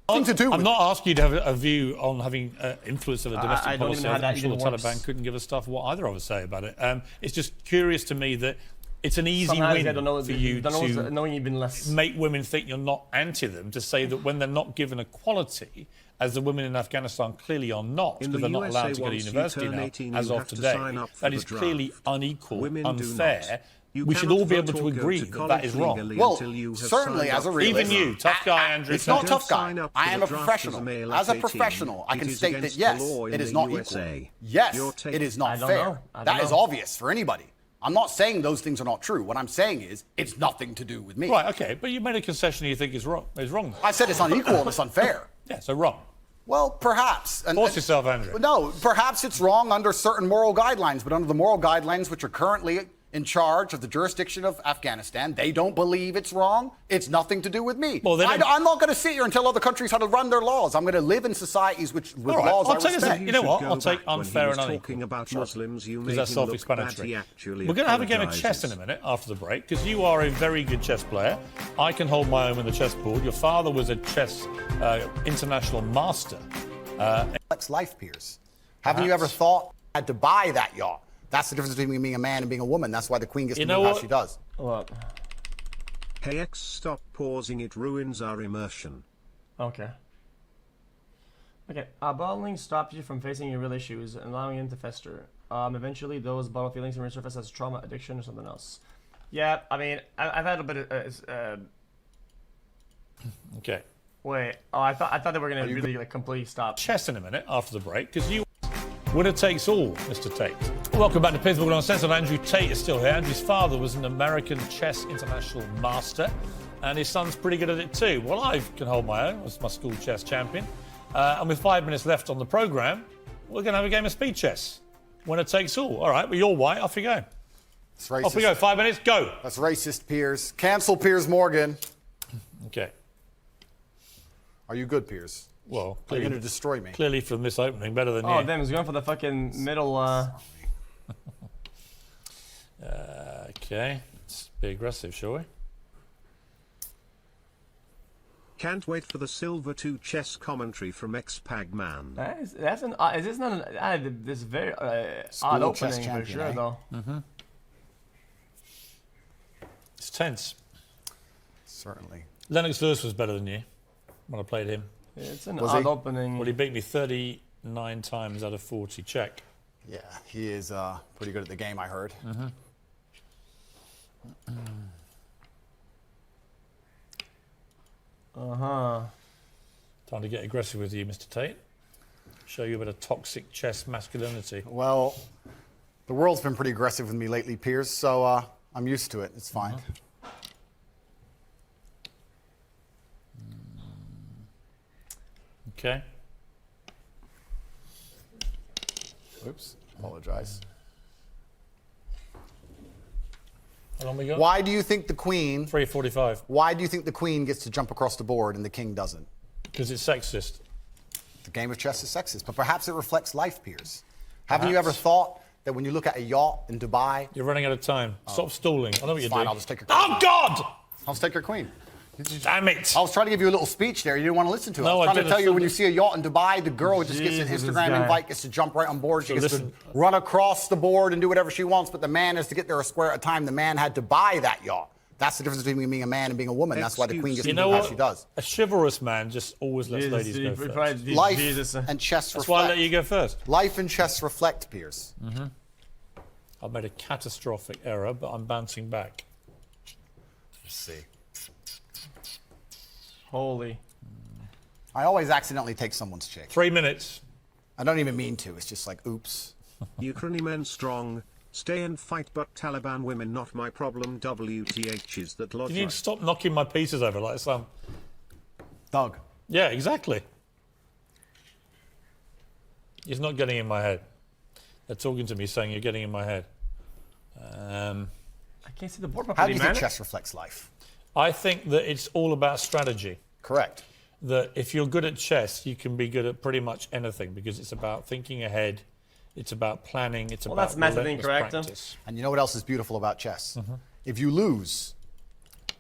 I'm not asking you to have a view on having influence of a domestic policy. I'm sure the Taliban couldn't give a stuff what either of us say about it. It's just curious to me that it's an easy win for you to make women think you're not anti them, to say that when they're not given equality, as the women in Afghanistan clearly are not, because they're not allowed to go to university now, as of today, that is clearly unequal, unfair. We should all be able to agree that that is wrong. Well, certainly as a realist. Even you, tough guy Andrew. It's not tough guy. I am a professional. As a professional, I can state that yes, it is not equal. Yes, it is not fair. That is obvious for anybody. I'm not saying those things are not true. What I'm saying is it's nothing to do with me. Right, okay, but you made a concession you think is wrong. I said it's unequal and it's unfair. Yeah, so wrong. Well, perhaps. Force yourself, Andrew. No, perhaps it's wrong under certain moral guidelines, but under the moral guidelines which are currently in charge of the jurisdiction of Afghanistan, they don't believe it's wrong. It's nothing to do with me. Well, I'm not going to sit here and tell other countries how to run their laws. I'm going to live in societies with laws I respect. You know what? I'll take unfair and unequal. About Muslims, because that's self-explanatory. We're going to have a game of chess in a minute after the break, because you are a very good chess player. I can hold my own in the chessboard. Your father was a chess international master. Life, Piers. Haven't you ever thought I had to buy that yacht? That's the difference between being a man and being a woman. That's why the queen gets to do how she does. What? Hey X, stop pausing. It ruins our immersion. Okay. Bottling stops you from facing your real issues and allowing them to fester. Eventually, those bottled feelings can resurface as trauma, addiction, or something else. Yeah, I mean, I've had a bit of. Okay. Wait. Oh, I thought they were gonna really like completely stop. Chess in a minute after the break, because you winner takes all, Mr. Tate. Welcome back to Piers on Sense. Andrew Tate is still here. Andrew's father was an American chess international master, and his son's pretty good at it too. Well, I can hold my own as my school chess champion. And with 5 minutes left on the programme, we're going to have a game of speed chess. Winner takes all. All right, well, you're white. Off you go. It's racist. Off we go. 5 minutes, go. That's racist, Piers. Cancel Piers Morgan. Okay. Are you good, Piers? Well, Are you clearly, going to destroy me? clearly from this opening, better than Oh, you. damn, he's going for the fucking middle. Okay, let's be aggressive, shall we? Can't wait for the Silver 2 chess commentary from MemerMAN. That's an. Is this not an? This very odd School chess opening for champion, sure, eh? though. It's tense. Certainly. Lennox Lewis was better than you when I played him. It's an Was odd he? opening. Well, he beat me 39 times out of 40. Check. Yeah, he is pretty good at the game, I heard. Time to get aggressive with you, Mr. Tate. Show you a bit of toxic chess masculinity. Well, the world's been pretty aggressive with me lately, Piers, so I'm used to it. It's fine. Okay. Oops, apologize. How long we got? Why do you think the queen? 3:45. Why do you think the queen gets to jump across the board and the king doesn't? Because it's sexist. The game of chess is sexist, but perhaps it reflects life, Piers. Haven't you Perhaps. ever thought that when you look at a yacht in Dubai? You're running out of time. Stop stalling. I know what you're Fine, doing. I'll just take your Oh, queen. God! I'll just take your queen. Damn it. I was trying to give you a little speech there. You didn't want to listen to it. No, I was I trying to didn't. tell you when you see a yacht in Dubai, the girl just gets an Jesus, this Instagram guy. invite, gets to jump right on board. She So gets listen- to run across the board and do whatever she wants, but the man has to get there a square at a time. The man had to buy that yacht. That's the difference between being a man and being a woman. That's why the queen gets You to know do how what? she does. A chivalrous man just always lets ladies go first. Life Jesus. and chess That's why I let reflect. you go first. Life and chess reflect, Piers. I've made a catastrophic error, but I'm bouncing back. Let's see. Holy. I always accidentally take someone's chick. 3 minutes. I don't even mean to. It's just like, oops. Ukrainian men strong. Stay and fight, but Taliban women not my problem. WTH is that You logic. need to stop knocking my pieces over like some. Doug. Yeah, exactly. He's not getting in my head. They're talking to me saying you're getting in my head. I can't see the board How do properly, you man. think chess reflects life? I think that it's all about strategy. Correct. That if you're good at chess, you can be good at pretty much anything because it's about thinking ahead, it's about planning, it's about that's massively relentless incorrect, practice. And you know what else is beautiful about chess? If you lose,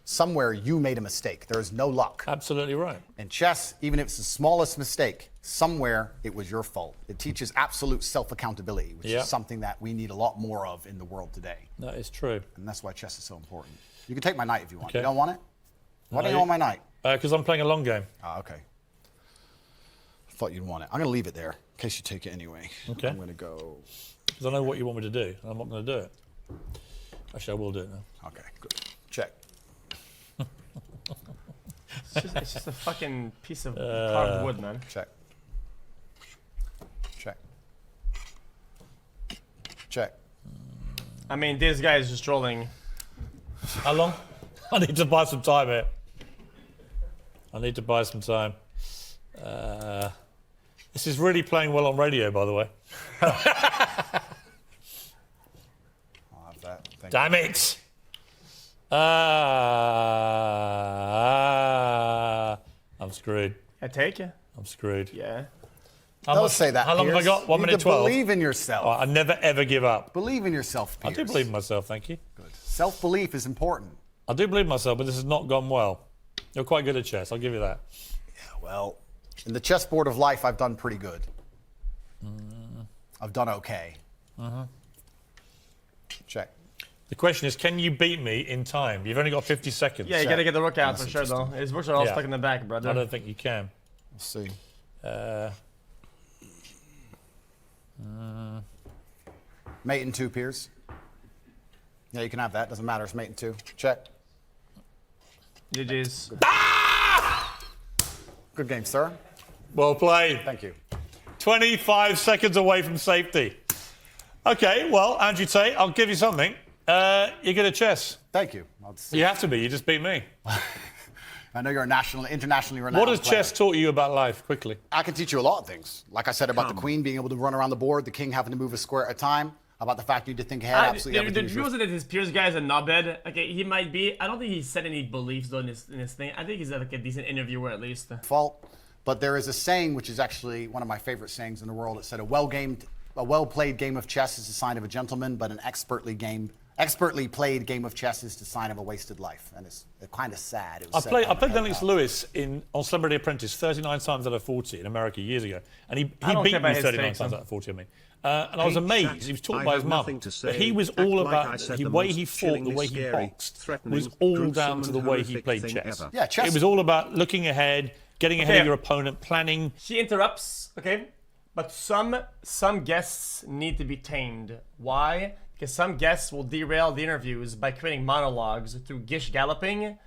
somewhere you made a mistake. There is no luck. Absolutely right. In chess, even if it's the smallest mistake, somewhere it was your fault. It teaches absolute self-accountability, which Yeah. is something that we need a lot more of in the world today. That is true. And that's why chess is so important. You can take my knight if you want. Okay. You don't want it? Why No, don't you want my knight? Because I'm playing a long game. Ah, okay. I thought you'd want it. I'm going to leave it there in case you take it anyway. Okay. I'm going to go. Because I know what you want me to do, and I'm not going to do it. Actually, I will do it now. Okay, good. Check. It's just a fucking piece of carved wood, man. Check. Check. Check. I mean, this guy is just trolling. How long? I need to buy some time here. I need to buy some time. This is really playing well on radio, by the way. I'll have that. Thank you. Damn it! I'm screwed. I take it. I'm screwed. Yeah. Don't say that. How long have I Piers. got? 1 You minute need to 12. Believe in yourself. I never ever give up. Believe in yourself, I Piers. do believe in myself, thank you. Good. Self-belief is important. I do believe in myself, but this has not gone well. You're quite good at chess, I'll give you that. Well, in the chessboard of life, I've done pretty good. I've done okay. Check. The question is, can you beat me in time? You've only got 50 seconds. Yeah, you gotta get the rook out for sure, though. His rooks are all Yeah. stuck in the back, brother. I don't think you can. Let's see. Mate in two, Piers. Yeah, you can have that. Doesn't matter. It's mate in 2. Check. GG's. Good game, sir. Well played. Thank you. 25 seconds away from safety. Okay, well, Andrew Tate, I'll give you something. You're good at chess. Thank you. You have to be. You just beat me. I know you're a internationally renowned What has player. chess taught you about life, quickly? I can teach you a lot of things. Like I said about the queen being able to run around the board, the king having to move a square at a time, about the fact you need to think ahead, absolutely everything. The truth is that this Piers guy is a knobhead. Okay, he might be. I don't think he said any beliefs though in this thing. I think he's like a decent interviewer at least. Fault. But there is a saying, which is actually one of my favorite sayings in the world. It said, a well-played game of chess is a sign of a gentleman, but an expertly played game of chess is the sign of a wasted life. And it's kind of sad. It was I played Lennox Lewis on Celebrity Apprentice 39 times out of 40 in America years ago. And he beat me 39 times out of 40, I mean. And I was amazed. He was taught by his mum. But he was all about the way he fought, the way he boxed, was all down to the way he played chess. Yeah, chess. It was all about looking ahead, getting ahead of your opponent, planning. He interrupts, okay? But some guests need to be tamed. Why? Because some guests will derail the interviews by creating monologues through gish galloping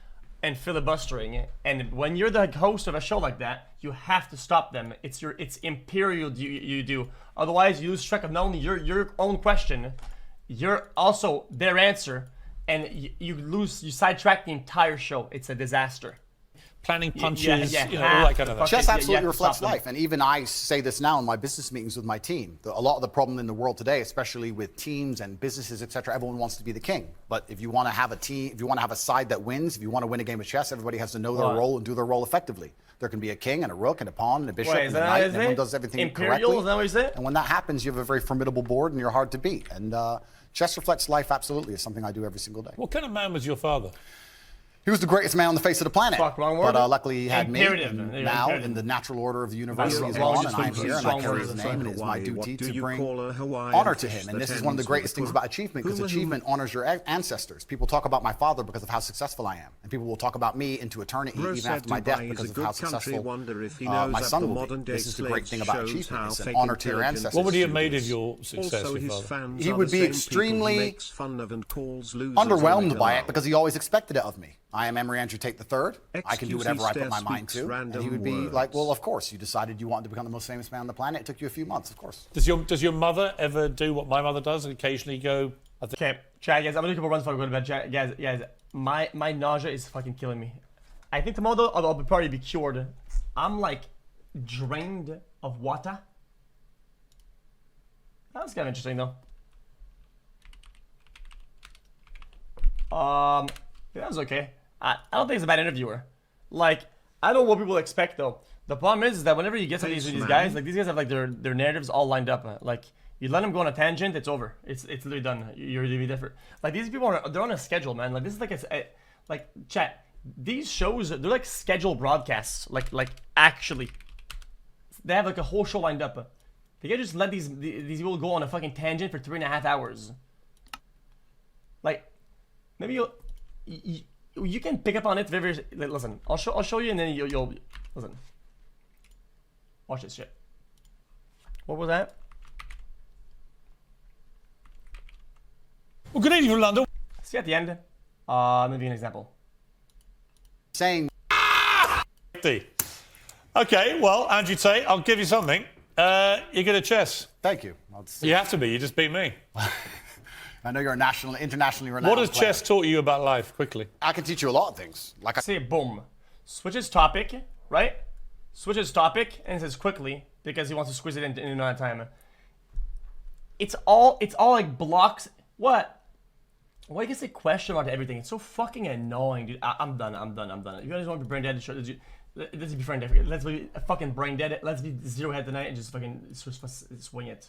and filibustering. And when you're the host of a show like that, you have to stop them. It's imperial you do. Otherwise, you lose track of not only your own question, you're also their answer, and you sidetrack the entire show. It's a disaster. Planning punches, all that kind of stuff. Chess absolutely reflects life. And even I say this now in my business meetings with my team. A lot of the problem in the world today, especially with teams and businesses, etc., everyone wants to be the king. But if you want to have a team, if you want to have a side that wins, if you want to win a game of chess, everybody has to know their role and do their role effectively. There can be a king and a rook and a pawn and a bishop and a knight, and everyone does everything correctly. Is that what you say? And when that happens, you have a very formidable board and you're hard to beat. And chess reflects life absolutely. It's something I do every single day. What kind of man was your father? He was the greatest man on the face of the planet. Fuck, wrong word. But luckily he had me. Imperative. And now, in the natural order of the universe, he's on, and I'm here, and I carry his name, and it is my duty to bring honor to him. And this is one of the greatest things about achievement, because achievement honors your ancestors. People talk about my father because of how successful I am. And people will talk about me into eternity, even after my death, because of how successful my son will be. This is the great thing about achievement. It's an honor to your ancestors. What would he have made of your success, your father? He would be extremely underwhelmed by it, because he always expected it of me. I am Emery Andrew Tate III. I can do whatever I put my mind to. And he would be like, well, of course, you decided you wanted to become the most famous man on the planet. It took you a few months, of course. Does your mother ever do what my mother does and occasionally go... Okay, chat, guys, I'm gonna do a couple runs before I go to bed. Guys, my nausea is fucking killing me. I think tomorrow, I'll probably be cured. I'm like drained of water. That's kind of interesting, though. That was okay. I don't think he's a bad interviewer. Like, I don't know what people expect though. The problem is that whenever you get some of these guys, like these guys have like their narratives all lined up. Like, you let them go on a tangent, it's over. It's literally done. You're really different. Like, these people they're on a schedule, man. Like, this is like chat. These shows, they're like scheduled broadcasts. Like actually, they have like a whole show lined up. They can't just let these people go on a fucking tangent for 3.5 hours. Like, maybe you can pick up on it very. Listen, I'll show you, and then you'll listen. Watch this shit. What was that? Well, good evening, Orlando. See at the end. Let me give you an example. Saying. Okay, well, Andrew Tate, I'll give you something. You're good at chess. Thank you. You have to be. You just beat me. I know you're a internationally renowned What has player. chess taught you about life, quickly? I can teach you a lot of things. Like I say, boom, switches topic, right? Switches topic and says quickly because he wants to squeeze it in another time. It's all like blocks. What? Why you can say question mark to everything? It's so fucking annoying, dude. I'm done. You guys want to be brain dead? Let's be brain dead. Let's be fucking brain dead. Let's be zero head tonight and just fucking swing it.